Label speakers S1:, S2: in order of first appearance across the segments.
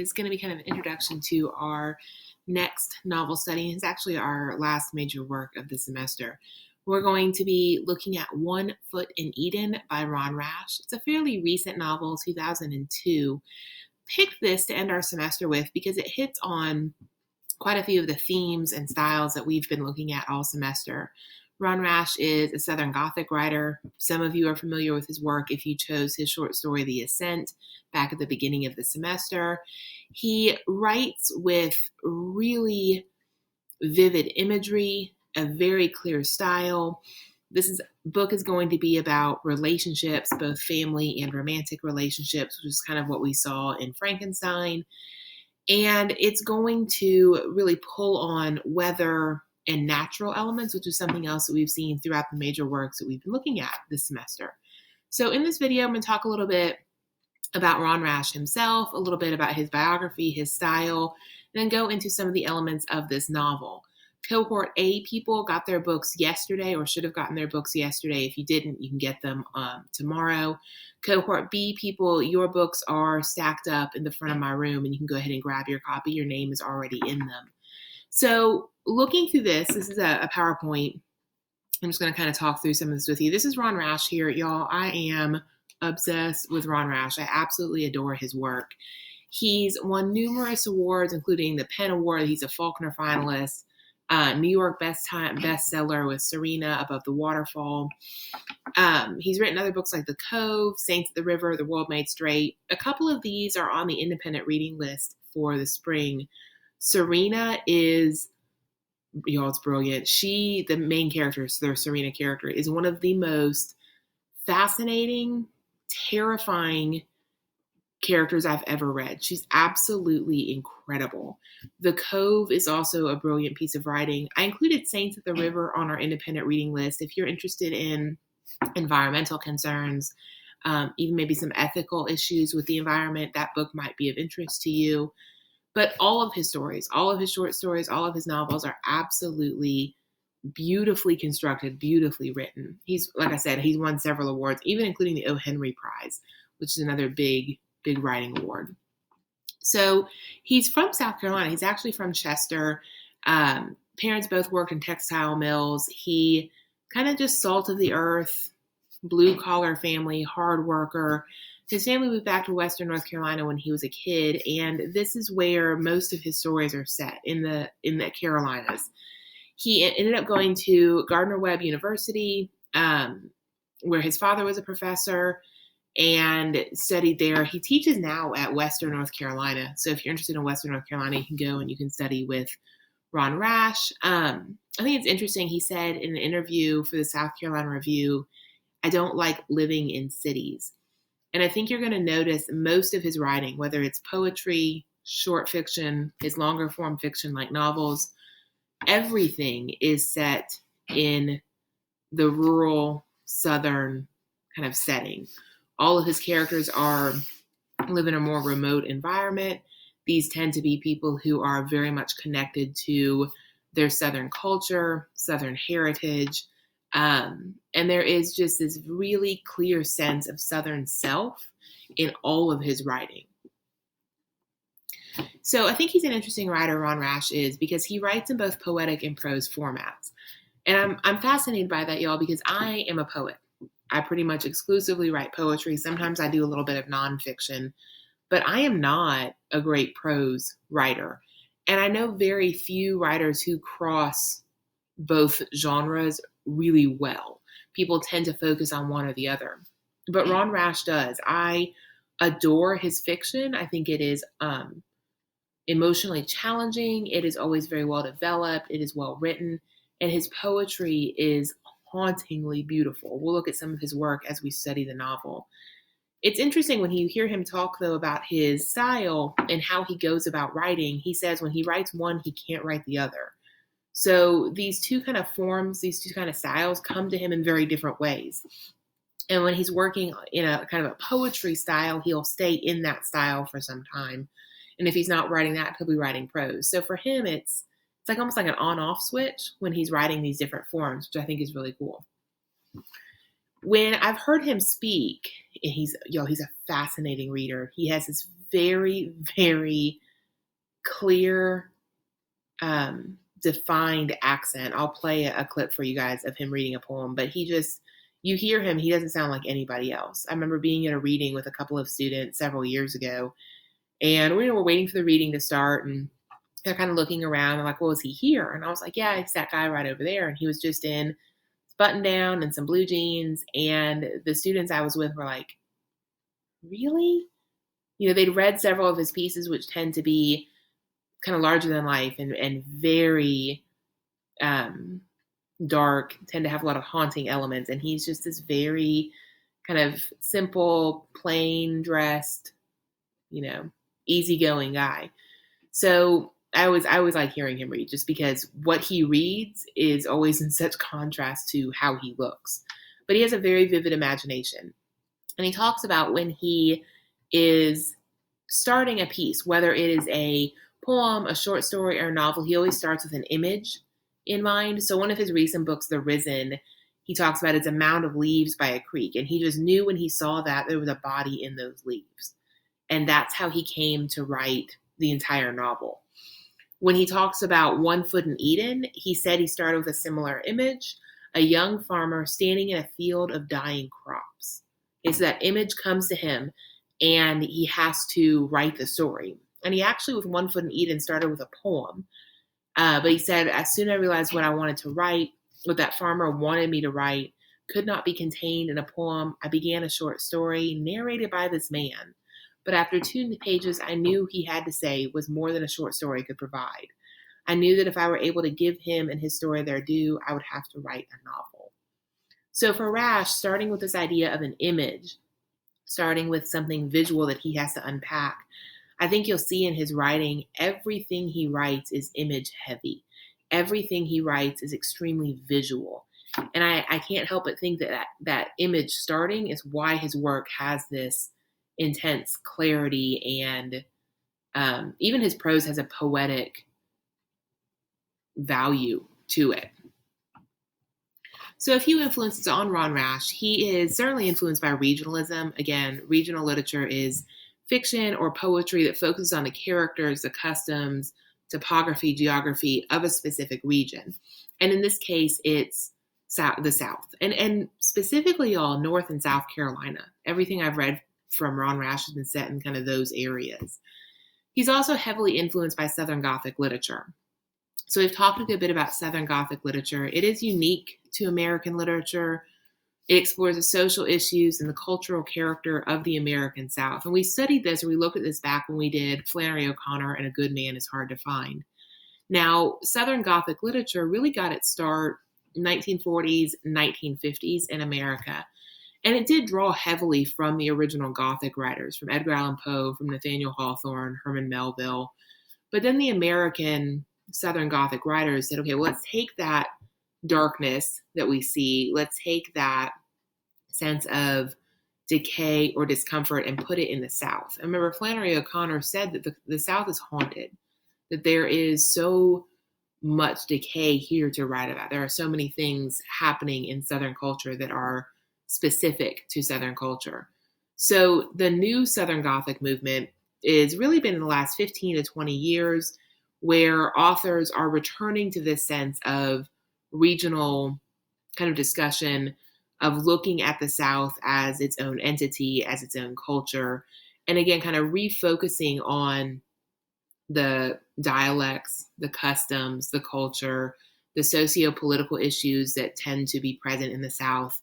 S1: It's going to be kind of an introduction to our next novel study. It's actually our last major work of the semester. We're going to be looking at One Foot in Eden by Ron Rash. It's a fairly recent novel, 2002. Picked this to end our semester with because it hits on quite a few of the themes and styles that we've been looking at all semester. Ron Rash is a Southern Gothic writer. Some of you are familiar with his work if you chose his short story, The Ascent, back at the beginning of the semester. He writes with really vivid imagery, a very clear style. Book is going to be about relationships, both family and romantic relationships, which is kind of what we saw in Frankenstein. And it's going to really pull on weather and natural elements, which is something else that we've seen throughout the major works that we've been looking at this semester. So in this video, I'm going to talk a little bit about Ron Rash himself, a little bit about his biography, his style, and then go into some of the elements of this novel. Cohort A people got their books yesterday, or should have gotten their books yesterday. If you didn't, you can get them tomorrow. Cohort B people, your books are stacked up in the front of my room, and you can go ahead and grab your copy. Your name is already in them. So looking through this is a PowerPoint. I'm just going to kind of talk through some of this with you. This is Ron Rash here, y'all. I am obsessed with Ron Rash. I absolutely adore his work. He's won numerous awards, including the PEN Award. He's a Faulkner finalist. New York bestseller with Serena, Above the Waterfall. He's written other books like The Cove, Saints at the River, The World Made Straight. A couple of these are on the independent reading list for the spring. Serena is, y'all, it's brilliant. The main character, the Serena character, is one of the most fascinating, terrifying characters I've ever read. She's absolutely incredible. The Cove is also a brilliant piece of writing. I included Saints at the River on our independent reading list. If you're interested in environmental concerns, even maybe some ethical issues with the environment, that book might be of interest to you. But all of his stories, all of his short stories, all of his novels are absolutely beautifully constructed, beautifully written. Like I said, he's won several awards, even including the O. Henry Prize, which is another big writing award. So he's from South Carolina. He's actually from Chester. Parents both worked in textile mills. He kind of just salt of the earth, blue collar family, hard worker. His family moved back to Western North Carolina when he was a kid, and this is where most of his stories are set, in the Carolinas. He ended up going to Gardner-Webb University, where his father was a professor, and studied there. He teaches now at Western North Carolina. So if you're interested in Western North Carolina, you can go and you can study with Ron Rash. I think it's interesting. He said in an interview for the South Carolina Review, "I don't like living in cities." And I think you're going to notice most of his writing, whether it's poetry, short fiction, his longer form fiction like novels, everything is set in the rural Southern kind of setting. All of his characters live in a more remote environment. These tend to be people who are very much connected to their Southern culture, Southern heritage. And there is just this really clear sense of Southern self in all of his writing. So I think he's an interesting writer, Ron Rash is, because he writes in both poetic and prose formats. And I'm fascinated by that, y'all, because I am a poet. I pretty much exclusively write poetry. Sometimes I do a little bit of nonfiction, but I am not a great prose writer. And I know very few writers who cross both genres really well. People tend to focus on one or the other. But Ron Rash does. I adore his fiction. I think it is emotionally challenging. It is always very well developed. It is well written. And his poetry is hauntingly beautiful. We'll look at some of his work as we study the novel. It's interesting when you hear him talk, though, about his style and how he goes about writing. He says when he writes one, he can't write the other. So these two kind of forms, these two kind of styles come to him in very different ways. And when he's working in a kind of a poetry style, he'll stay in that style for some time. And if he's not writing that, he'll be writing prose. So for him, it's like almost like an on-off switch when he's writing these different forms, which I think is really cool. When I've heard him speak, and he's a fascinating reader. He has this very, very clear, defined accent. I'll play a clip for you guys of him reading a poem, but you hear him, he doesn't sound like anybody else. I remember being at a reading with a couple of students several years ago, and we were waiting for the reading to start, and they're kind of looking around and like, well, is he here? And I was like, yeah, it's that guy right over there. And he was just in button down and some blue jeans. And the students I was with were like, really? They'd read several of his pieces, which tend to be kind of larger than life and very dark, tend to have a lot of haunting elements. And he's just this very kind of simple, plain dressed, easygoing guy. So I always like hearing him read, just because what he reads is always in such contrast to how he looks. But he has a very vivid imagination. And he talks about when he is starting a piece, whether it is a poem, a short story, or a novel, he always starts with an image in mind. So one of his recent books, The Risen, he talks about it's a mound of leaves by a creek. And he just knew when he saw that there was a body in those leaves. And that's how he came to write the entire novel. When he talks about One Foot in Eden, he said he started with a similar image, a young farmer standing in a field of dying crops. Okay, so that image comes to him, and he has to write the story. And he actually, with One Foot in Eden, started with a poem. But he said, as soon as I realized what I wanted to write, what that farmer wanted me to write, could not be contained in a poem, I began a short story narrated by this man. But after 2 pages, I knew he had to say was more than a short story could provide. I knew that if I were able to give him and his story their due, I would have to write a novel. So for Rash, starting with this idea of an image, starting with something visual that he has to unpack, I think you'll see in his writing, everything he writes is image heavy. Everything he writes is extremely visual. And I can't help but think that image starting is why his work has this intense clarity, and even his prose has a poetic value to it. So a few influences on Ron Rash. He is certainly influenced by regionalism. Again, regional literature is fiction or poetry that focuses on the characters, the customs, topography, geography of a specific region. And in this case, it's the South. And specifically, y'all, North and South Carolina. Everything I've read from Ron Rash has been set in kind of those areas. He's also heavily influenced by Southern Gothic literature. So we've talked a good bit about Southern Gothic literature. It is unique to American literature. It explores the social issues and the cultural character of the American South. And we studied this, or we looked at this back when we did Flannery O'Connor and A Good Man is Hard to Find. Now, Southern Gothic literature really got its start in 1940s, 1950s in America. And it did draw heavily from the original Gothic writers, from Edgar Allan Poe, from Nathaniel Hawthorne, Herman Melville. But then the American Southern Gothic writers said, okay, well, let's take that darkness that we see, let's take that sense of decay or discomfort and put it in the South. I remember Flannery O'Connor said that the South is haunted, that there is so much decay here to write about. There are so many things happening in Southern culture that are specific to Southern culture. So the new Southern Gothic movement has really been in the last 15 to 20 years, where authors are returning to this sense of regional kind of discussion, of looking at the South as its own entity, as its own culture, and again, kind of refocusing on the dialects, the customs, the culture, the socio-political issues that tend to be present in the South.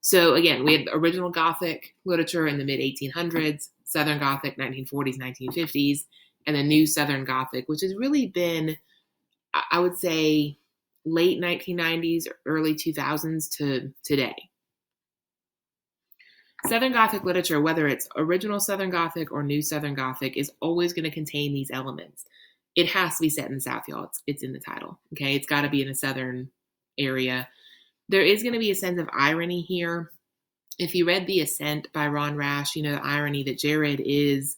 S1: So again, we had original Gothic literature in the mid-1800s, Southern Gothic 1940s, 1950s, and the new Southern Gothic, which has really been, I would say, late 1990s, early 2000s to today. Southern Gothic literature, whether it's original Southern Gothic or new Southern Gothic, is always going to contain these elements. It has to be set in the South, y'all. It's in the title, okay? It's got to be in a Southern area. There is going to be a sense of irony here. If you read The Ascent by Ron Rash, you know the irony that Jared is,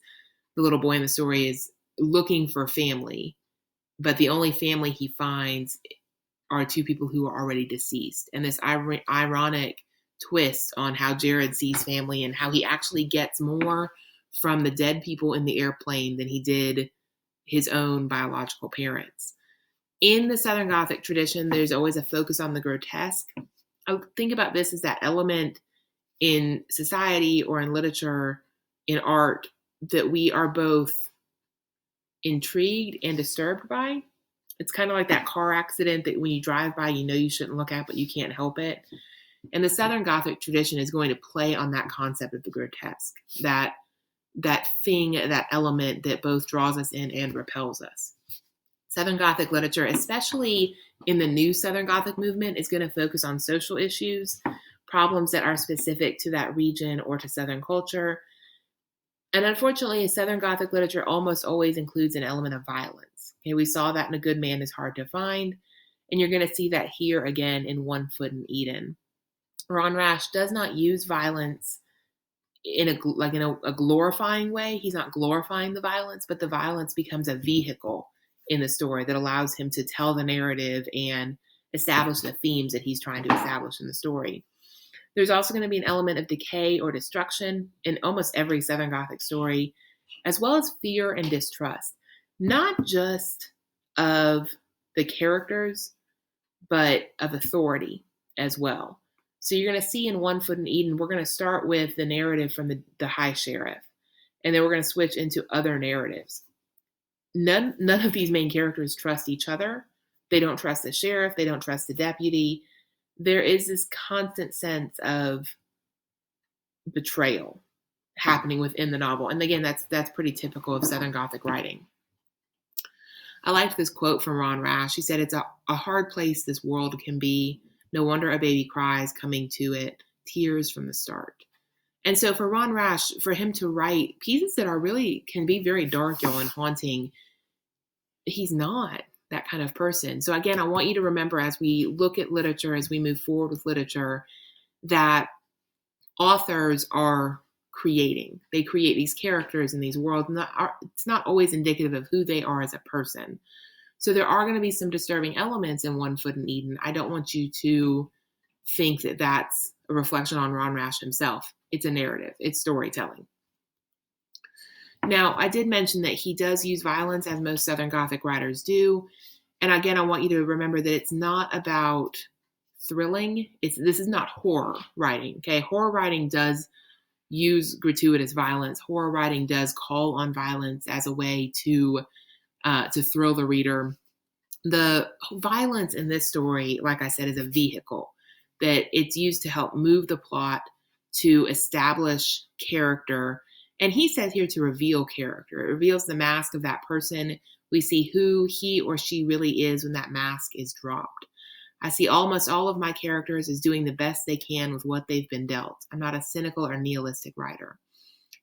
S1: the little boy in the story, is looking for family, but the only family he finds are 2 people who are already deceased. And this ironic twist on how Jared sees family and how he actually gets more from the dead people in the airplane than he did his own biological parents. In the Southern Gothic tradition, there's always a focus on the grotesque. I think about this as that element in society or in literature, in art, that we are both intrigued and disturbed by. It's kind of like that car accident that when you drive by, you know you shouldn't look at, but you can't help it. And the Southern Gothic tradition is going to play on that concept of the grotesque, that thing, that element that both draws us in and repels us. Southern Gothic literature, especially in the new Southern Gothic movement, is going to focus on social issues, problems that are specific to that region or to Southern culture. And unfortunately, Southern Gothic literature almost always includes an element of violence. Okay, we saw that in A Good Man is Hard to Find, and you're going to see that here again in One Foot in Eden. Ron Rash does not use violence in a glorifying way. He's not glorifying the violence, but the violence becomes a vehicle in the story that allows him to tell the narrative and establish the themes that he's trying to establish in the story. There's also going to be an element of decay or destruction in almost every Southern Gothic story, as well as fear and distrust, not just of the characters, but of authority as well. So you're going to see in One Foot in Eden, we're going to start with the narrative from the High Sheriff, and then we're going to switch into other narratives. None of these main characters trust each other. They don't trust the sheriff. They don't trust the deputy. There is this constant sense of betrayal happening within the novel. And again, that's pretty typical of Southern Gothic writing. I liked this quote from Ron Rash. He said, "It's a hard place this world can be. No wonder a baby cries coming to it, tears from the start." And so for Ron Rash, for him to write pieces that are really can be very dark, y'all, and haunting, he's not that kind of person. So again, I want you to remember as we look at literature, as we move forward with literature, that authors are creating. They create these characters in these worlds, and it's not always indicative of who they are as a person. So there are going to be some disturbing elements in One Foot in Eden. I don't want you to think that that's a reflection on Ron Rash himself. It's a narrative. It's storytelling. Now, I did mention that he does use violence, as most Southern Gothic writers do. And again, I want you to remember that it's not about thrilling. This is not horror writing, okay? Horror writing does use gratuitous violence. Horror writing does call on violence as a way to thrill the reader. The violence in this story, like I said, is a vehicle that it's used to help move the plot, to establish character. And he says here to reveal character. It reveals the mask of that person. We see who he or she really is when that mask is dropped. I see almost all of my characters as doing the best they can with what they've been dealt. I'm not a cynical or nihilistic writer.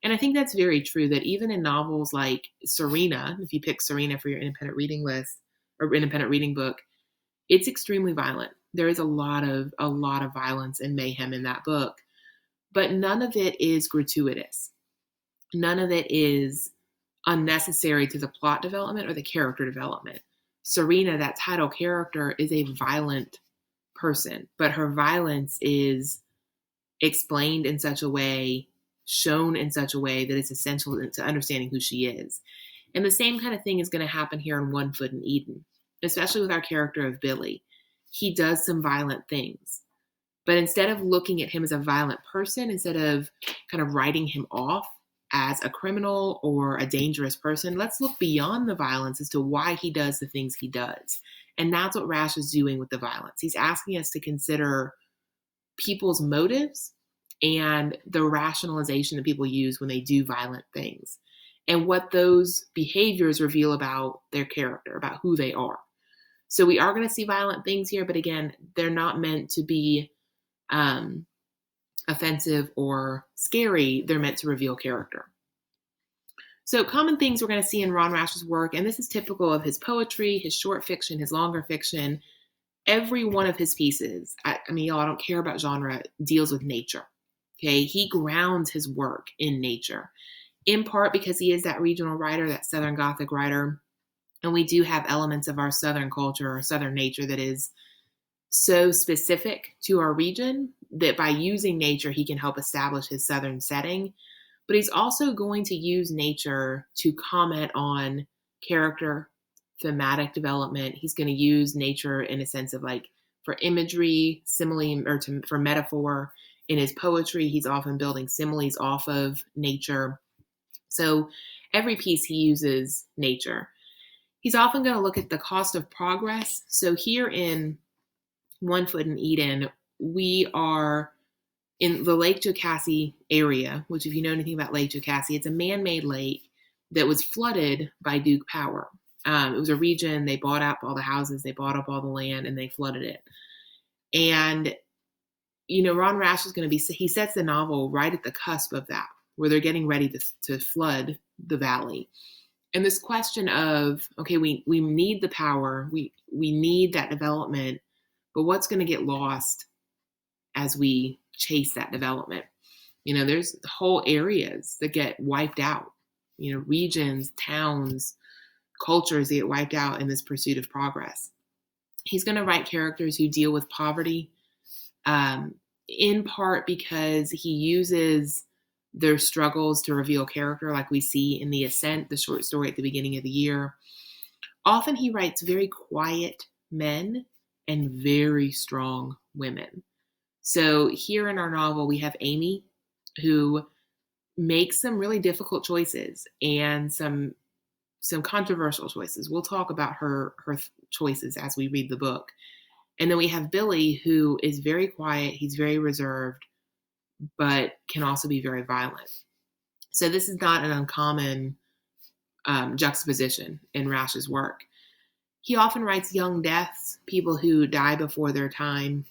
S1: And I think that's very true, that even in novels like Serena, if you pick Serena for your independent reading list or independent reading book, it's extremely violent. There is a lot of violence and mayhem in that book, but none of it is gratuitous. None of it is unnecessary to the plot development or the character development. Serena, that title character, is a violent person, but her violence is explained in such a way, shown in such a way that it's essential to understanding who she is. And the same kind of thing is going to happen here in One Foot in Eden, especially with our character of Billy. He does some violent things, but instead of looking at him as a violent person, instead of kind of writing him off as a criminal or a dangerous person, let's look beyond the violence as to why he does the things he does. And that's what Rash is doing with the violence. He's asking us to consider people's motives and the rationalization that people use when they do violent things, and what those behaviors reveal about their character, about who they are. So we are going to see violent things here, but again, they're not meant to be offensive or scary. They're meant to reveal character. So common things we're going to see in Ron Rash's work, and this is typical of his poetry, his short fiction, his longer fiction. Every one of his pieces, I mean, y'all, I don't care about genre, deals with nature. Okay, he grounds his work in nature, in part because he is that regional writer, that Southern Gothic writer, and we do have elements of our Southern culture or Southern nature that is so specific to our region that by using nature, he can help establish his Southern setting. but he's also going to use nature to comment on character, thematic development. He's going to use nature in a sense of like for imagery, simile, or for metaphor. In his poetry, he's often building similes off of nature. So every piece he uses nature. He's often going to look at the cost of progress. So here in One Foot in Eden, we are in the Lake Jocassee area, which if you know anything about Lake Jocassee, it's a man-made lake that was flooded by Duke Power. It was a region, they bought up all the houses, they bought up all the land, and they flooded it. And, Ron Rash is going to be, he sets the novel right at the cusp of that, where they're getting ready to flood the valley. And this question of, okay, we need the power, we need that development, but what's going to get lost as we chase that development? There's whole areas that get wiped out, regions, towns, cultures that get wiped out in this pursuit of progress. He's going to write characters who deal with poverty, in part because he uses their struggles to reveal character, like we see in The Ascent, the short story at the beginning of the year. Often he writes very quiet men and very strong women. So here in our novel, we have Amy, who makes some really difficult choices and some controversial choices. We'll talk about her choices as we read the book. And then we have Billy, who is very quiet. He's very reserved, but can also be very violent. So this is not an uncommon juxtaposition in Rash's work. He often writes young deaths, people who die before their time,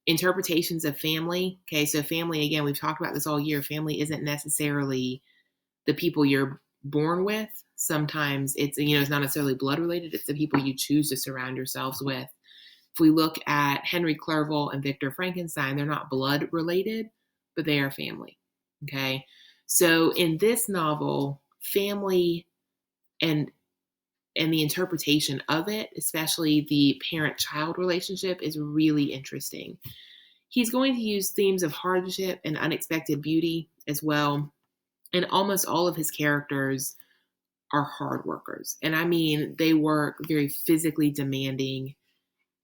S1: interpretations of family. Okay, so family, again, we've talked about this all year. Family isn't necessarily the people you're born with. Sometimes it's not necessarily blood related. It's the people you choose to surround yourselves with. If we look at Henry Clerval and Victor Frankenstein, they're not blood related, but they are family. Okay, so in this novel, family and the interpretation of it, especially the parent-child relationship, is really interesting. He's going to use themes of hardship and unexpected beauty as well. And almost all of his characters are hard workers. And I mean, they work very physically demanding,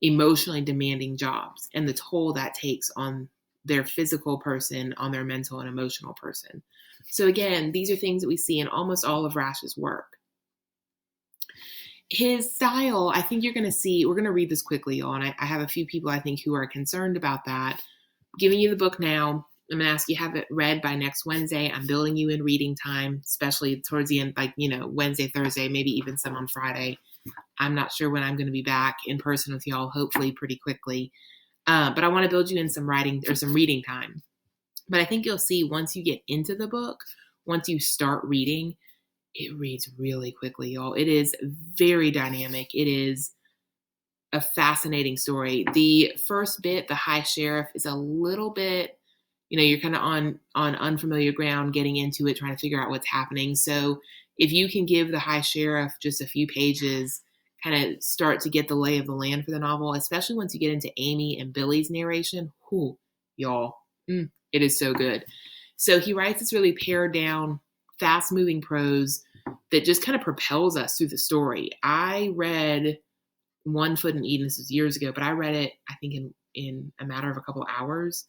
S1: emotionally demanding jobs, and the toll that takes on their physical person, on their mental and emotional person. So again, these are things that we see in almost all of Rash's work. His style, I think you're going to see, we're going to read this quickly, y'all, and I have a few people I think who are concerned about that. I'm giving you the book now. I'm going to ask you to have it read by next Wednesday. I'm building you in reading time, especially towards the end, like, Wednesday, Thursday, maybe even some on Friday. I'm not sure when I'm going to be back in person with y'all, hopefully pretty quickly. But I want to build you in some writing or some reading time. But I think you'll see once you get into the book, once you start reading, it reads really quickly, y'all. It is very dynamic. It is a fascinating story. The first bit, the High Sheriff, is a little bit, you're kind of on unfamiliar ground, getting into it, trying to figure out what's happening. So if you can give the High Sheriff just a few pages, kind of start to get the lay of the land for the novel, especially once you get into Amy and Billy's narration, y'all, it is so good. So he writes this really pared down, fast-moving prose that just kind of propels us through the story. I read One Foot in Eden, this was years ago, but I read it, I think, in a matter of a couple hours.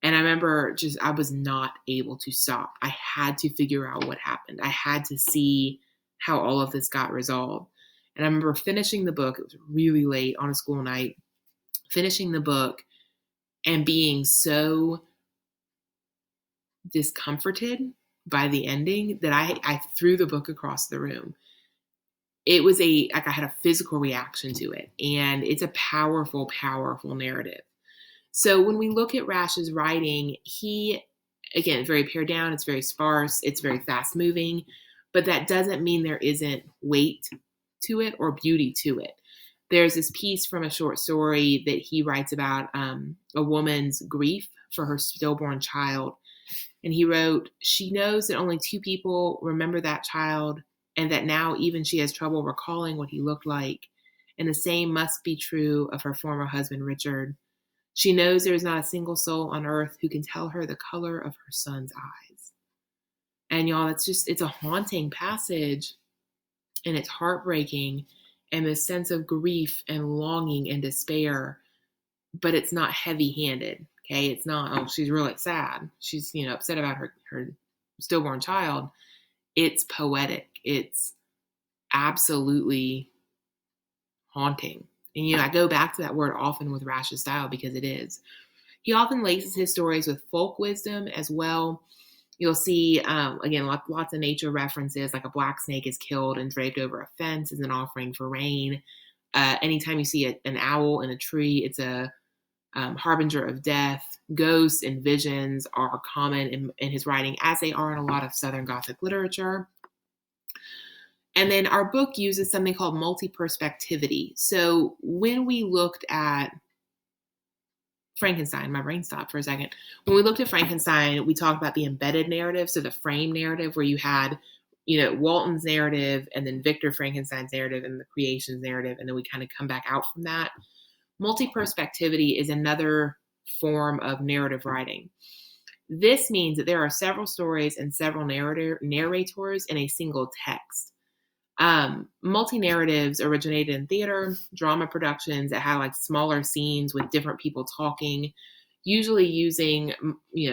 S1: And I remember I was not able to stop. I had to figure out what happened. I had to see how all of this got resolved. And I remember finishing the book. It was really late on a school night, finishing the book and being so discomforted by the ending that I threw the book across the room. It was I had a physical reaction to it, and it's a powerful, powerful narrative. So when we look at Rash's writing, again, it's very pared down, it's very sparse, it's very fast moving, but that doesn't mean there isn't weight to it or beauty to it. There's this piece from a short story that he writes about a woman's grief for her stillborn child. And he wrote, "She knows that only 2 people remember that child, and that now even she has trouble recalling what he looked like. And the same must be true of her former husband, Richard. She knows there is not a single soul on earth who can tell her the color of her son's eyes." And y'all, it's a haunting passage, and it's heartbreaking, and this sense of grief and longing and despair, but it's not heavy-handed. Okay, it's not, oh, she's really sad. She's, upset about her stillborn child. It's poetic. It's absolutely haunting. And I go back to that word often with Rash's style because it is. He often laces his stories with folk wisdom as well. You'll see, again, lots of nature references, like a black snake is killed and draped over a fence as an offering for rain. Anytime you see an owl in a tree, it's a harbinger of death. Ghosts and visions are common in his writing, as they are in a lot of Southern Gothic literature. And then our book uses something called multi-perspectivity. So when we looked at Frankenstein, my brain stopped for a second. When we looked at Frankenstein, we talked about the embedded narrative, so the frame narrative, where you had, Walton's narrative and then Victor Frankenstein's narrative and the creation's narrative, and then we kind of come back out from that. Multi-perspectivity is another form of narrative writing. This means that there are several stories and several narrators in a single text. Multi-narratives originated in theater, drama productions that had like smaller scenes with different people talking, usually using,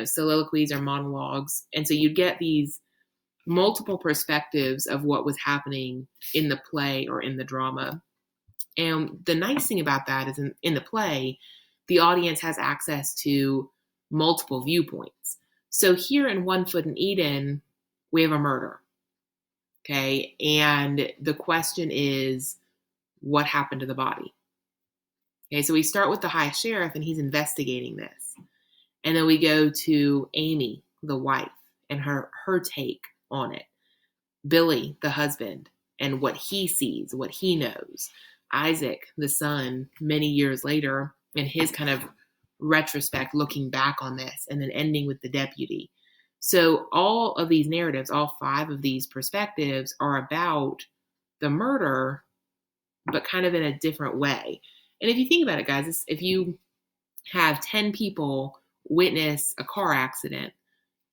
S1: soliloquies or monologues. And so you'd get these multiple perspectives of what was happening in the play or in the drama. And the nice thing about that is in the play, the audience has access to multiple viewpoints. So here in One Foot in Eden, we have a murder. Okay. And the question is, what happened to the body? Okay. So we start with the high sheriff and he's investigating this. And then we go to Amy, the wife, and her take on it. Billy, the husband, and what he sees, what he knows. Isaac, the son, many years later, and his kind of retrospect, looking back on this, and then ending with the deputy. So all of these narratives, all 5 of these perspectives, are about the murder, but kind of in a different way. And if you think about it, guys, if you have 10 people witness a car accident,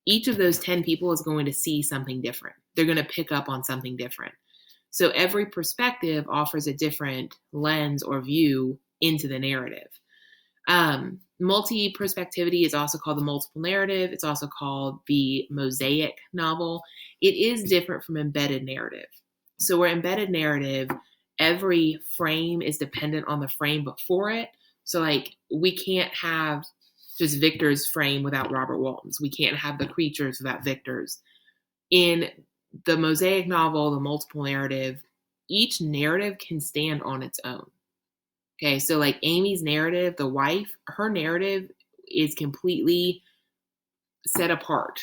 S1: each of those 10 people is going to see something different. They're going to pick up on something different. So every perspective offers a different lens or view into the narrative. Multi-perspectivity is also called the multiple narrative. It's also called the mosaic novel. It is different from embedded narrative. So where embedded narrative, every frame is dependent on the frame before it. So like we can't have just Victor's frame without Robert Walton's. We can't have the creatures without Victor's. In the mosaic novel, the multiple narrative, each narrative can stand on its own. Okay, so like Amy's narrative, the wife, her narrative is completely set apart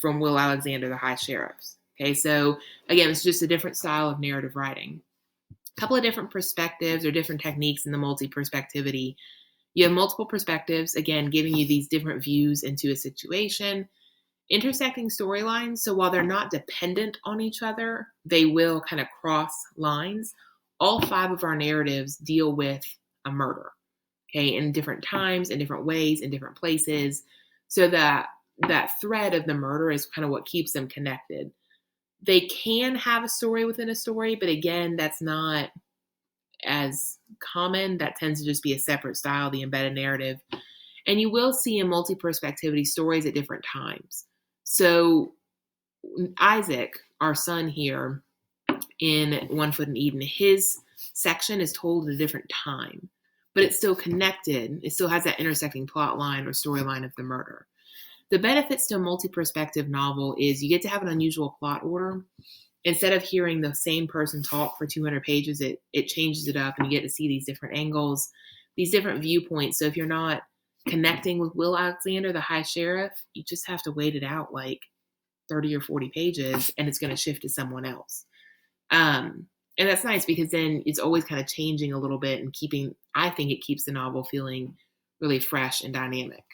S1: from Will Alexander, the high sheriff's. Okay, so again, it's just a different style of narrative writing. A couple of different perspectives or different techniques in the multi-perspectivity. You have multiple perspectives, again, giving you these different views into a situation. Intersecting storylines, so while they're not dependent on each other, they will kind of cross lines. All 5 of our narratives deal with a murder, okay, in different times, in different ways, in different places. So that thread of the murder is kind of what keeps them connected. They can have a story within a story, but again, that's not as common. That tends to just be a separate style, the embedded narrative. And you will see in multi-perspectivity stories at different times. So Isaac, our son here in One Foot in Eden, his section is told at a different time, but it's still connected. It still has that intersecting plot line or storyline of the murder. The benefits to a multi-perspective novel is you get to have an unusual plot order. Instead of hearing the same person talk for 200 pages, it changes it up and you get to see these different angles, these different viewpoints. So if you're not connecting with Will Alexander, the high sheriff, you just have to wait it out like 30 or 40 pages and it's going to shift to someone else. And that's nice because then it's always kind of changing a little bit and I think it keeps the novel feeling really fresh and dynamic.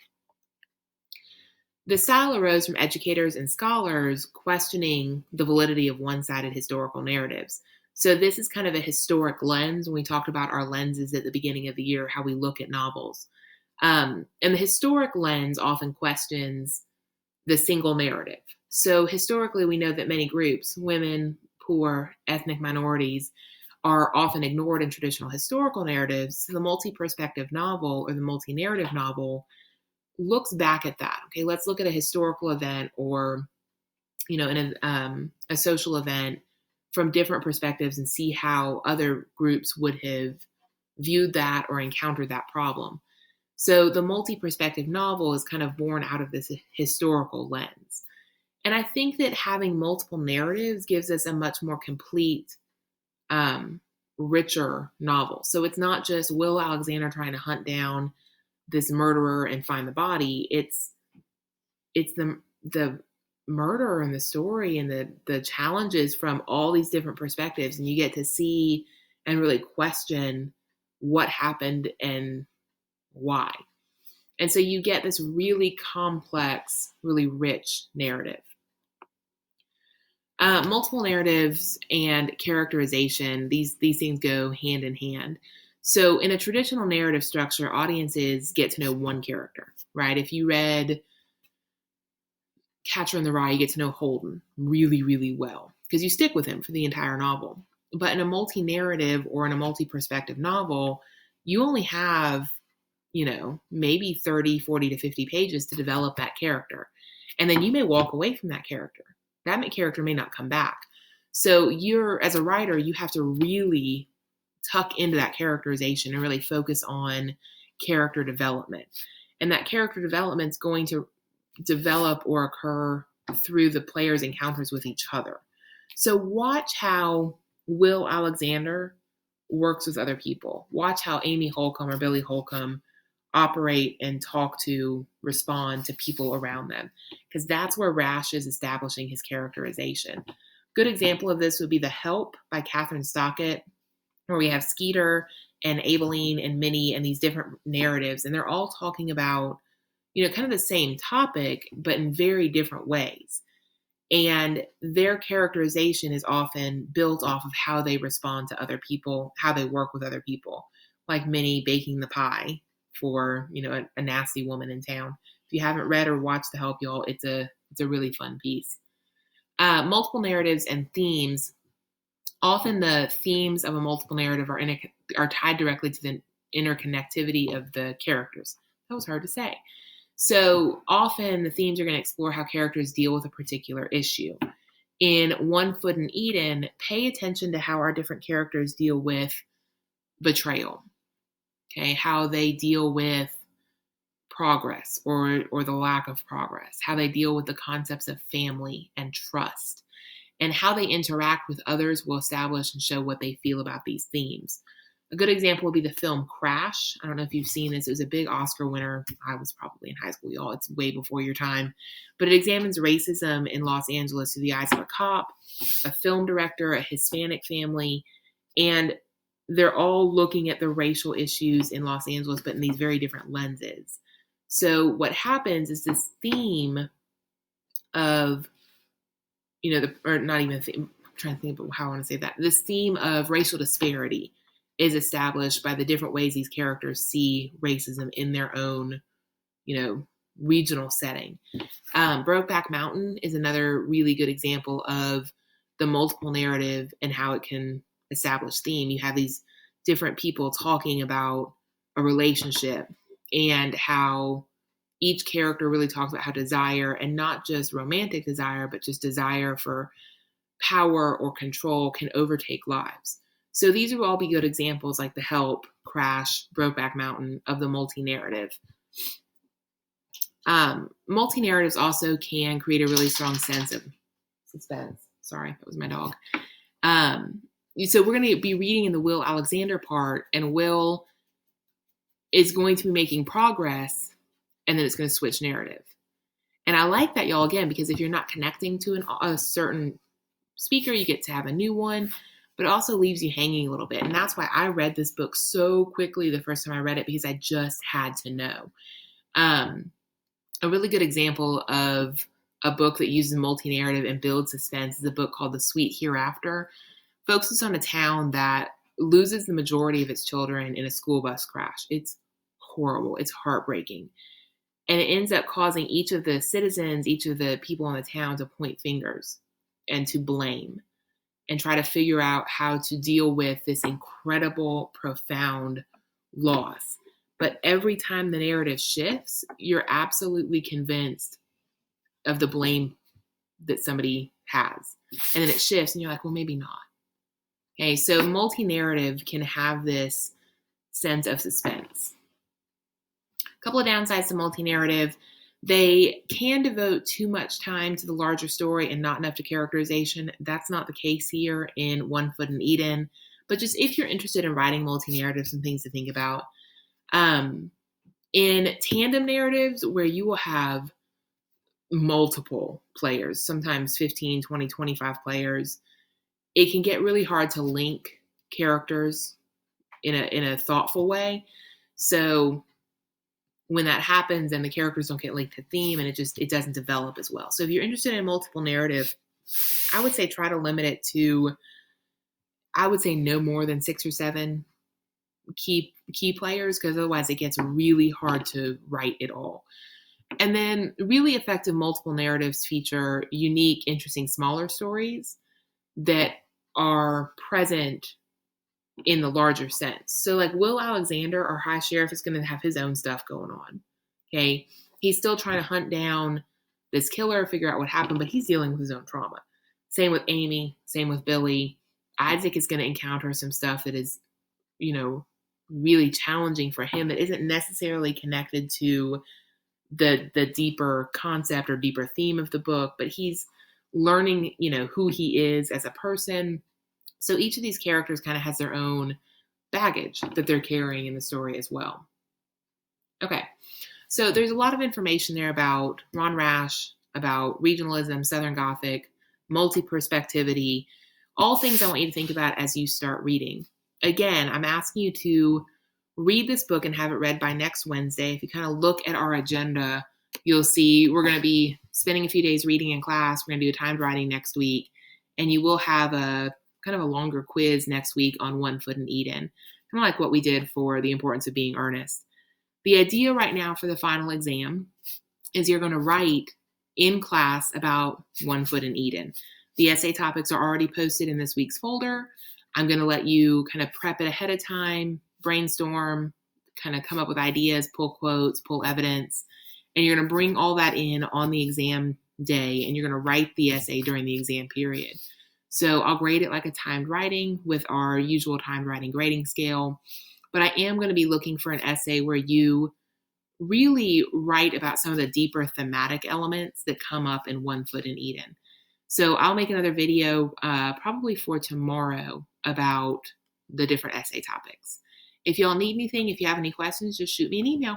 S1: The style arose from educators and scholars questioning the validity of one-sided historical narratives. So this is kind of a historic lens when we talked about our lenses at the beginning of the year, how we look at novels. And the historic lens often questions the single narrative. So historically, we know that many groups, women, poor, ethnic minorities, are often ignored in traditional historical narratives. So the multi-perspective novel or the multi-narrative novel looks back at that. Okay, let's look at a historical event or in a social event from different perspectives and see how other groups would have viewed that or encountered that problem. So the multi-perspective novel is kind of born out of this historical lens. And I think that having multiple narratives gives us a much more complete, um, richer novel. So it's not just Will Alexander trying to hunt down this murderer and find the body. It's the murder and the story and the challenges from all these different perspectives, and you get to see and really question what happened and why. And so you get this really complex, really rich narrative. Multiple narratives and characterization, these things go hand in hand. So in a traditional narrative structure, audiences get to know one character, right? If you read Catcher in the Rye, you get to know Holden really, really well because you stick with him for the entire novel. But in a multi-narrative or in a multi-perspective novel, you only have, maybe 30, 40 to 50 pages to develop that character. And then you may walk away from that character. That character may not come back. So as a writer, you have to really tuck into that characterization and really focus on character development. And that character development is going to develop or occur through the players' encounters with each other. So watch how Will Alexander works with other people. Watch how Amy Holcomb or Billy Holcomb operate and talk to, respond to people around them, because that's where Rash is establishing his characterization. Good example of this would be The Help by Catherine Stockett, where we have Skeeter and Aibileen and Minnie and these different narratives, and they're all talking about, kind of the same topic, but in very different ways. And their characterization is often built off of how they respond to other people, how they work with other people, like Minnie baking the pie for, a nasty woman in town. If you haven't read or watched The Help, y'all, it's a really fun piece. Multiple narratives and themes. Often the themes of a multiple narrative are tied directly to the interconnectivity of the characters. That was hard to say. So often the themes are going to explore how characters deal with a particular issue. In One Foot in Eden, pay attention to how our different characters deal with betrayal. Okay, how they deal with progress or the lack of progress, how they deal with the concepts of family and trust, and how they interact with others will establish and show what they feel about these themes. A good example would be the film Crash. I don't know if you've seen this. It was a big Oscar winner. I was probably in high school, y'all. It's way before your time. But it examines racism in Los Angeles through the eyes of a cop, a film director, a Hispanic family, and they're all looking at the racial issues in Los Angeles, but in these very different lenses. So what happens is this theme of, or not even a theme, I'm trying to think of how I want to say that. This theme of racial disparity is established by the different ways these characters see racism in their own, regional setting. Brokeback Mountain is another really good example of the multiple narrative and how it can establish theme. You have these different people talking about a relationship and how each character really talks about how desire, and not just romantic desire, but just desire for power or control, can overtake lives. So these will all be good examples, like The Help, Crash, Brokeback Mountain, of the multi-narrative. Multi-narratives also can create a really strong sense of suspense. Sorry, that was my dog. So we're going to be reading in the Will Alexander part, and Will is going to be making progress, and then it's going to switch narrative. And I like that, y'all, again, because if you're not connecting to a certain speaker, you get to have a new one, but it also leaves you hanging a little bit. And that's why I read this book so quickly the first time I read it, because I just had to know. A really good example of a book that uses multi-narrative and builds suspense is a book called The Sweet Hereafter. Focuses on a town that loses the majority of its children in a school bus crash. It's horrible. It's heartbreaking. And it ends up causing each of the citizens, each of the people in the town to point fingers and to blame and try to figure out how to deal with this incredible, profound loss. But every time the narrative shifts, you're absolutely convinced of the blame that somebody has. And then it shifts and you're like, well, maybe not. Okay, so multi-narrative can have this sense of suspense. A couple of downsides to multi-narrative. They can devote too much time to the larger story and not enough to characterization. That's not the case here in One Foot in Eden. But just if you're interested in writing multi-narrative, some things to think about. In tandem narratives where you will have multiple players, sometimes 15, 20, 25 players, it can get really hard to link characters in a thoughtful way. So when that happens and the characters don't get linked to theme and it doesn't develop as well. So if you're interested in multiple narrative, I would say try to limit it to, I would say no more than 6 or 7 key players, because otherwise it gets really hard to write it all. And then really effective multiple narratives feature unique, interesting, smaller stories that are present in the larger sense. So like Will Alexander, our high sheriff, is going to have his own stuff going on. Okay. He's still trying to hunt down this killer, figure out what happened, but he's dealing with his own trauma. Same with Amy, same with Billy. Isaac is going to encounter some stuff that is, really challenging for him that isn't necessarily connected to the deeper concept or deeper theme of the book, but he's learning, who he is as a person. So each of these characters kind of has their own baggage that they're carrying in the story as well. Okay, so there's a lot of information there about Ron Rash, about regionalism, Southern Gothic, multi-perspectivity, all things I want you to think about as you start reading. Again, I'm asking you to read this book and have it read by next Wednesday. If you kind of look at our agenda, you'll see we're going to be spending a few days reading in class. We're going to do a timed writing next week, and you will have a kind of a longer quiz next week on One Foot in Eden, kind of like what we did for the importance of being earnest. The idea right now for the final exam is you're going to write in class about One Foot in Eden. The essay topics are already posted in this week's folder. I'm going to let you kind of prep it ahead of time, brainstorm, kind of come up with ideas, pull quotes, pull evidence, and you're going to bring all that in on the exam day, and you're going to write the essay during the exam period. So I'll grade it like a timed writing with our usual timed writing grading scale, but I am going to be looking for an essay where you really write about some of the deeper thematic elements that come up in One Foot in Eden. So I'll make another video probably for tomorrow about the different essay topics. If y'all need anything, if you have any questions, just shoot me an email.